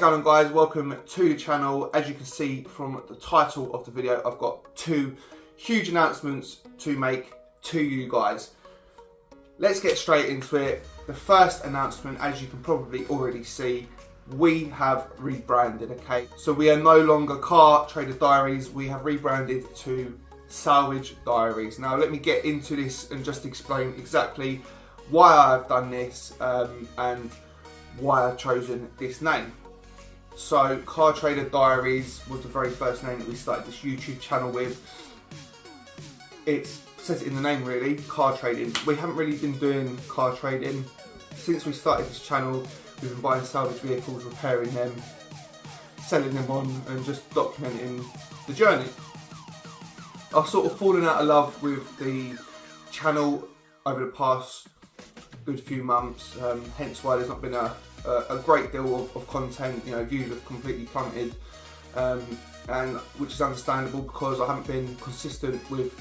going on, guys? Welcome to the channel. As you can see from the title of the video, I've got two huge announcements to make to you guys. Let's get straight into it. The first announcement, as you can probably already see, we have rebranded, okay? So we are no longer Car Trader Diaries, we have rebranded to Salvage Diaries. Now let me get into this and just explain exactly why I've done this and why I've chosen this name. So Car Trader Diaries was the very first name that we started this YouTube channel with. It says it in the name really, car trading. We haven't really been doing car trading since we started this channel. We've been buying salvage vehicles, repairing them, selling them on, and just documenting the journey. I've sort of fallen out of love with the channel over the past good few months, hence why there's not been a great deal of content. You know, views have completely plummeted, and which is understandable because I haven't been consistent with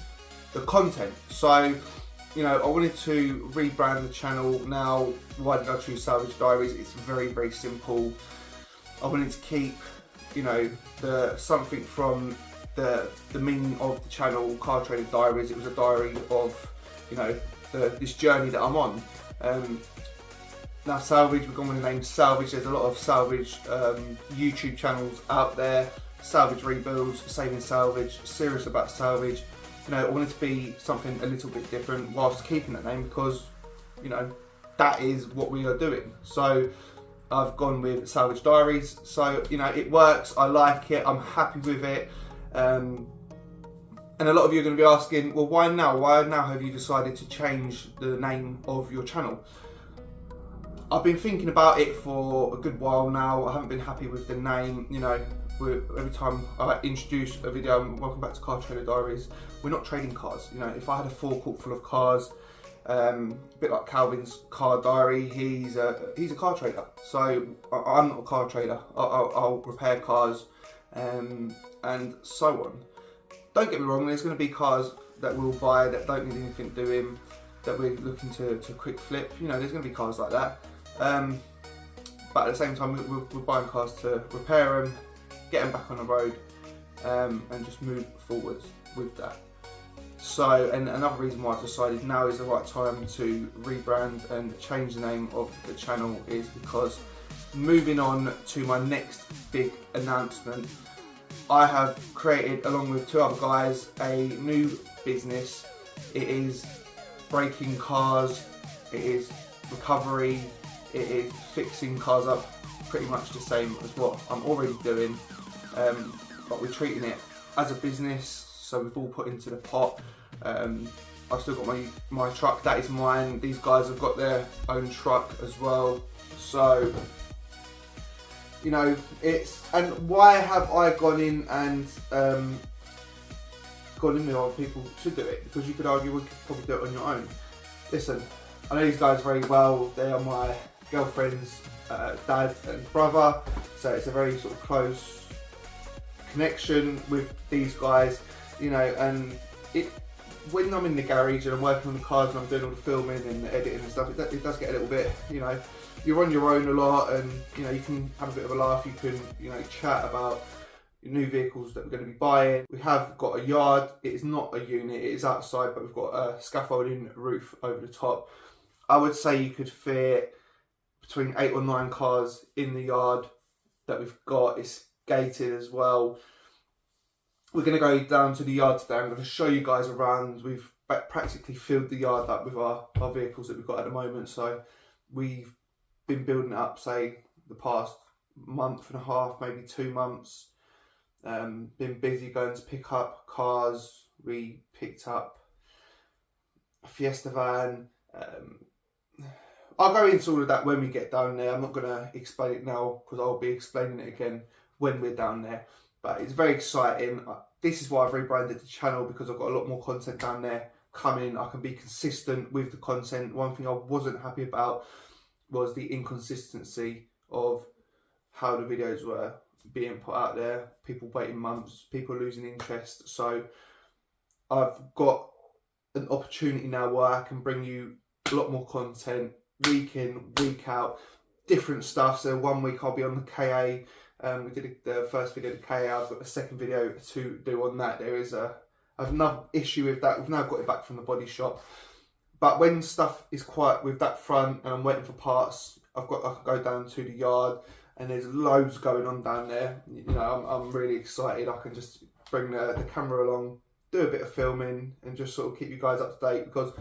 the content. So, you know, I wanted to rebrand the channel. Now, why did I choose Salvage Diaries? It's very, very simple. I wanted to keep, you know, something from the meaning of the channel, Car Trader Diaries. It was a diary of, you know, this journey that I'm on. Now salvage, we've gone with the name Salvage. There's a lot of salvage YouTube channels out there. Salvage rebuilds, saving salvage, serious about salvage. You know, I wanted to be something a little bit different whilst keeping that name because, you know, that is what we are doing. So I've gone with Salvage Diaries. So, you know, it works. I like it. I'm happy with it. And a lot of you are going to be asking, well, why now? Why now have you decided to change the name of your channel? I've been thinking about it for a good while now. I haven't been happy with the name. You know, every time I introduce a video, welcome back to Car Trader Diaries, we're not trading cars. You know, if I had a forecourt full of cars, a bit like Calvin's car diary, he's a car trader. So I'm not a car trader. I'll repair cars and so on. Don't get me wrong, there's going to be cars that we'll buy that don't need anything doing, that we're looking to quick flip. You know, there's going to be cars like that. But at the same time, we're buying cars to repair them, get them back on the road, and just move forwards with that. So, and another reason why I've decided now is the right time to rebrand and change the name of the channel is because moving on to my next big announcement, I have created, along with two other guys, a new business. It is breaking cars, it is recovery, it is fixing cars up, pretty much the same as what I'm already doing, but we're treating it as a business, so we've all put into the pot. I've still got my truck, that is mine. These guys have got their own truck as well. So, you know, and why have I gone in and gone in with other people to do it? Because you could argue we could probably do it on your own. Listen, I know these guys very well. They are my girlfriend's dad and brother, so it's a very sort of close connection with these guys, you know. And when I'm in the garage and I'm working on the cars and I'm doing all the filming and the editing and stuff, it does get a little bit, you know, you're on your own a lot, and you know, you can have a bit of a laugh, you can, you know, chat about new vehicles that we're going to be buying. We have got a yard. It is not a unit, it is outside, but we've got a scaffolding roof over the top. I would say you could fit between 8 or 9 cars in the yard that we've got. It's gated as well. We're going to go down to the yard today. I'm going to show you guys around. We've practically filled the yard up with our vehicles that we've got at the moment. So we've been building it up, say, the past month and a half, maybe 2 months. Been busy going to pick up cars. We picked up a Fiesta van. I'll go into all of that when we get down there. I'm not going to explain it now because I'll be explaining it again when we're down there. But it's very exciting. This is why I've rebranded the channel, because I've got a lot more content down there coming. I can be consistent with the content. One thing I wasn't happy about was the inconsistency of how the videos were being put out there. People waiting months, people losing interest. So I've got an opportunity now where I can bring you a lot more content week in, week out, different stuff. So one week I'll be on the KA. We did the first video of the KA. I've got the second video to do on that. There is another issue with that. We've now got it back from the body shop. But when stuff is quiet with that front and I'm waiting for parts, I can go down to the yard and there's loads going on down there. You know, I'm really excited. I can just bring the camera along, do a bit of filming and just sort of keep you guys up to date, because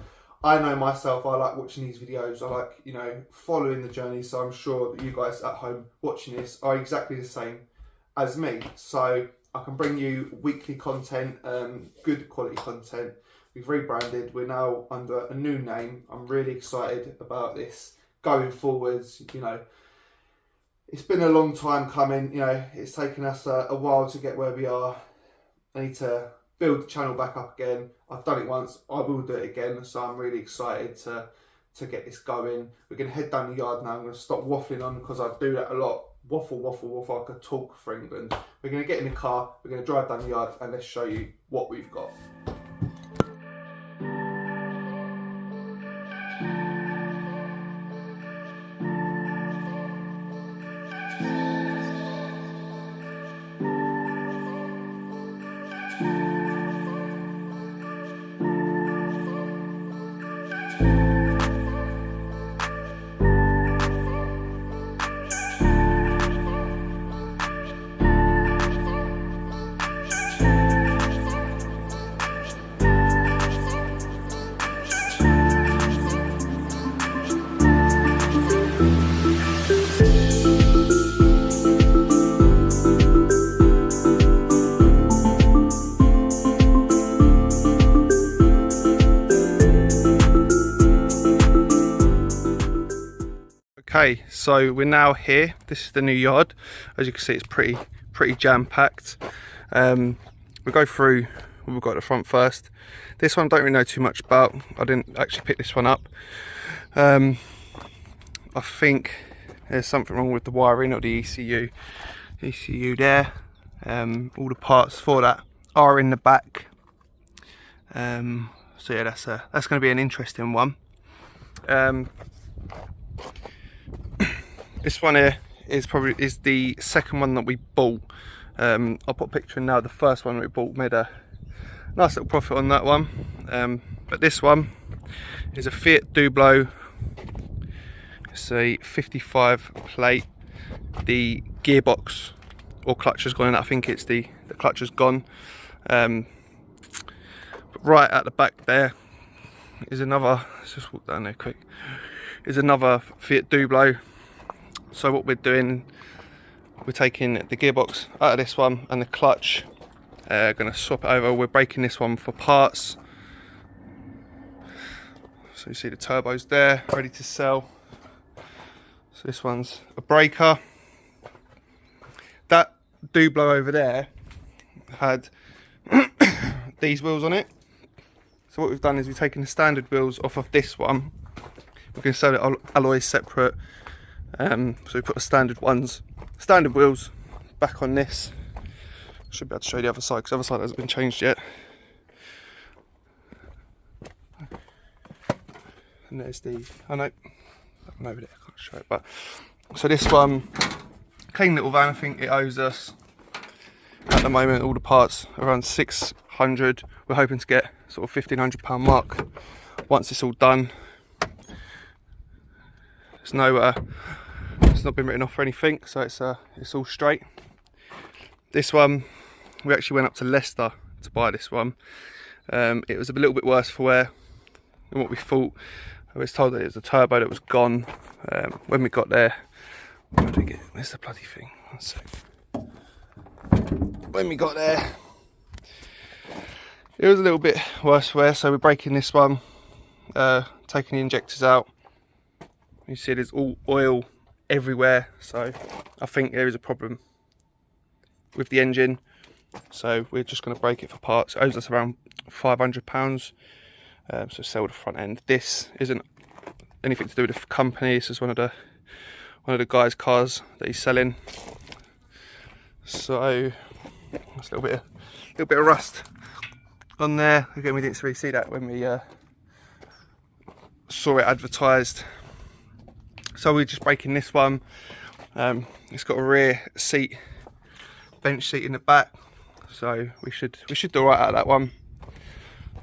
I know myself, I like watching these videos. I like, you know, following the journey. So I'm sure that you guys at home watching this are exactly the same as me. So I can bring you weekly content, good quality content. We've rebranded. We're now under a new name. I'm really excited about this going forwards. You know, it's been a long time coming. You know, it's taken us a while to get where we are. I need to build the channel back up again. I've done it once. I will do it again. So I'm really excited to get this going. We're going to head down the yard now. I'm going to stop waffling on because I do that a lot. Waffle, waffle, waffle. I could talk for England. We're going to get in the car. We're going to drive down the yard and let's show you what we've got. Okay, so we're now here. This is the new yard. As you can see, it's pretty jam-packed. We'll go through what we've got at the front first. This one I don't really know too much about. I didn't actually pick this one up. I think there's something wrong with the wiring of the ECU. ECU there. All the parts for that are in the back. So yeah, that's going to be an interesting one. This one here is the second one that we bought. I'll put a picture in now. The first one we bought, made a nice little profit on that one. But this one is a Fiat Dublo. It's a 55 plate. The gearbox or clutch has gone in. I think it's the clutch has gone. But right at the back there is another. Let's just walk down there quick. Is another Fiat Dublo. So what we're doing, we're taking the gearbox out of this one and the clutch, going to swap it over. We're breaking this one for parts. So you see the turbos there, ready to sell. So this one's a breaker. That Dublo over there had these wheels on it. So what we've done is we've taken the standard wheels off of this one. We're going to sell it alloys separate. So we put the standard wheels back on this. Should be able to show you the other side because the other side hasn't been changed yet. And there's the, I know, over there, I can't show it, but so this one, clean little van. I think it owes us at the moment all the parts around 600. We're hoping to get sort of £1,500 mark once it's all done. There's no it's not been written off for anything, so it's all straight. This one, we actually went up to Leicester to buy this one. It was a little bit worse for wear than what we thought. I was told that it was the turbo that was gone. When we got there, where's the bloody thing? One sec. When we got there, it was a little bit worse for wear, so we're breaking this one, taking the injectors out. You see there's all oil everywhere, so I think there is a problem with the engine, so we're just going to break it for parts. It owes us around £500, so sell the front end. This isn't anything to do with the company. This is one of the guys' cars that he's selling, so that's a little bit of rust on there. Again, we didn't really see that when we saw it advertised. So we're just breaking this one. It's got a rear seat, bench seat in the back, so we should do alright out of that one.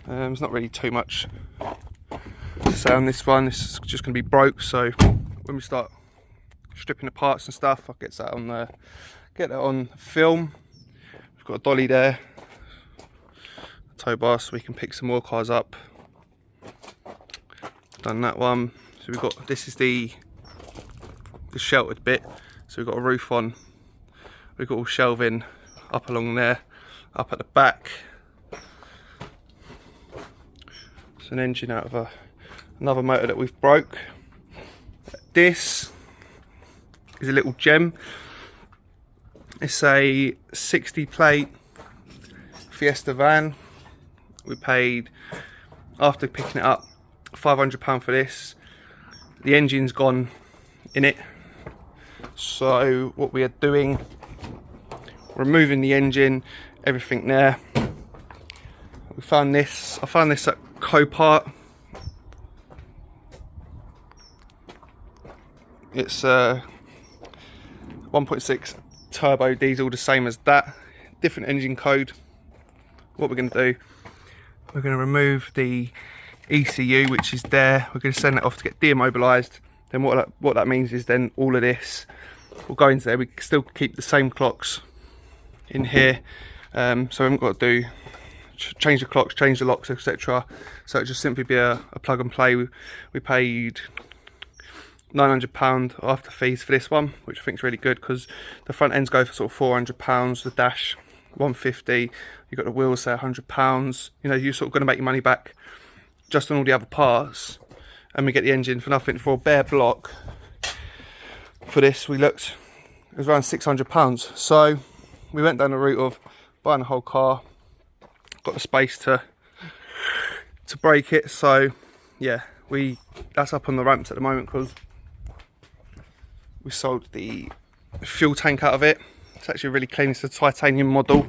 There's not really too much to say on this one. This is just going to be broke, so when we start stripping the parts and stuff, I'll get that on film. We've got a dolly there, a tow bar, so we can pick some more cars up. Done that one. So we've got, this is the sheltered bit, so we've got a roof on. We've got all shelving up along there, up at the back. It's an engine out of another motor that we've broke. This is a little gem. It's a 60 plate Fiesta van. We paid, after picking it up, £500 for this. The engine's gone in it, so what we are doing, removing the engine, everything there. We found this, I found this at Copart. It's 1.6 turbo diesel, the same as that, different engine code. What we're going to do, we're going to remove the ECU, which is there. We're going to send it off to get demobilised. Then what that means is then all of this will go into there. We can still keep the same clocks in here, so we haven't got to change the clocks, change the locks, etc. So it'll just simply be a plug and play. We paid £900 after fees for this one, which I think is really good, because the front ends go for sort of £400, the dash £150, you've got the wheels there £100. You know, you're sort of going to make your money back just on all the other parts, and we get the engine for nothing. For a bare block for this, we looked, it was around £600. So we went down the route of buying the whole car, got the space to break it. So yeah, that's up on the ramps at the moment because we sold the fuel tank out of it. It's actually really clean. It's a titanium model.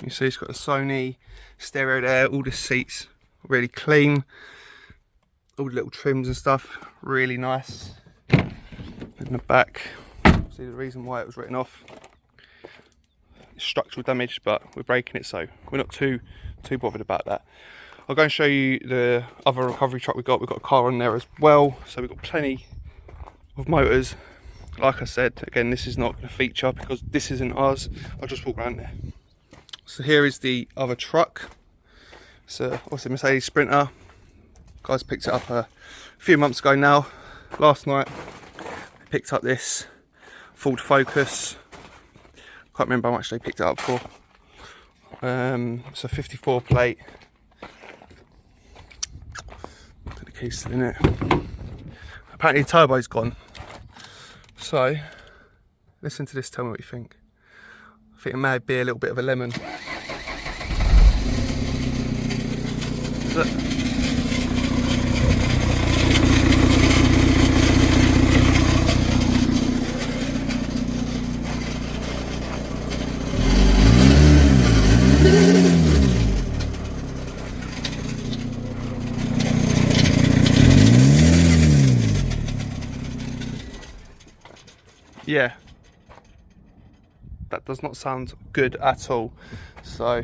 You see it's got a Sony stereo there, all the seats really clean, all the little trims and stuff really nice. In the back, see the reason why it was written off, it's structural damage, but we're breaking it, so we're not too bothered about that. I'll go and show you the other recovery truck we've got a car on there as well, so we've got plenty of motors. Like I said, again, this is not going to feature because this isn't ours. I'll just walk around there. So here is the other truck. So what's the Mercedes Sprinter. Guys picked it up a few months ago now. Last night I picked up this Ford Focus. Can't remember how much they picked it up for. It's a 54 plate. Put the keys still in it. Apparently the turbo's gone. So listen to this, tell me what you think. I think it may be a little bit of a lemon. Yeah, that does not sound good at all. So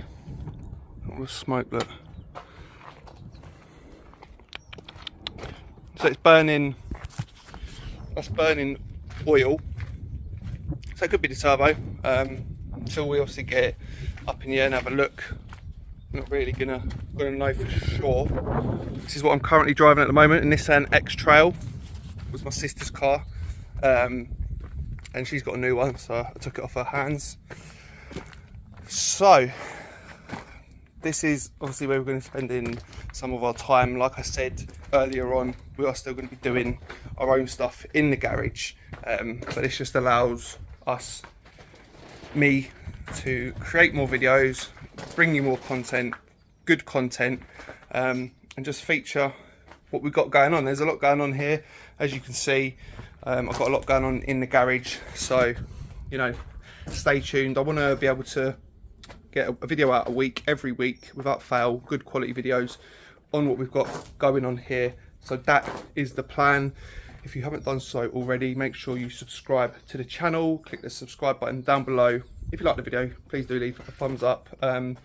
we'll smoke that. So it's burning, that's burning oil. So it could be the turbo. Until we obviously get it up in the air and have a look, I'm not really gonna know for sure. This is what I'm currently driving at the moment, a Nissan X-Trail. It was my sister's car. And she's got a new one, so I took it off her hands. So this is obviously where we're going to spend in some of our time. Like I said earlier on, we are still going to be doing our own stuff in the garage, but this just allows me to create more videos, bring you more content, good content, and just feature what we've got going on. There's a lot going on here, as you can see. I've got a lot going on in the garage, so you know, stay tuned. I want to be able to get a video out every week without fail, good quality videos on what we've got going on here. So that is the plan. if you haven't done so already, make sure you subscribe to the channel. Click the subscribe button down below. If you like the video, please do leave a thumbs up. On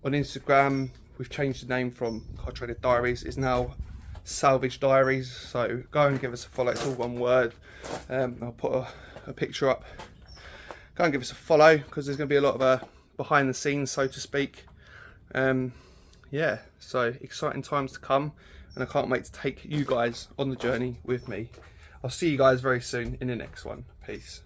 Instagram, we've changed the name from Car Trader Diaries. It's now Salvage Diaries, so go and give us a follow. It's all one word. I'll put a picture up. Go and give us a follow, because there's going to be a lot of behind the scenes, so to speak. Yeah, so exciting times to come, and I can't wait to take you guys on the journey with me. I'll see you guys very soon in the next one. Peace.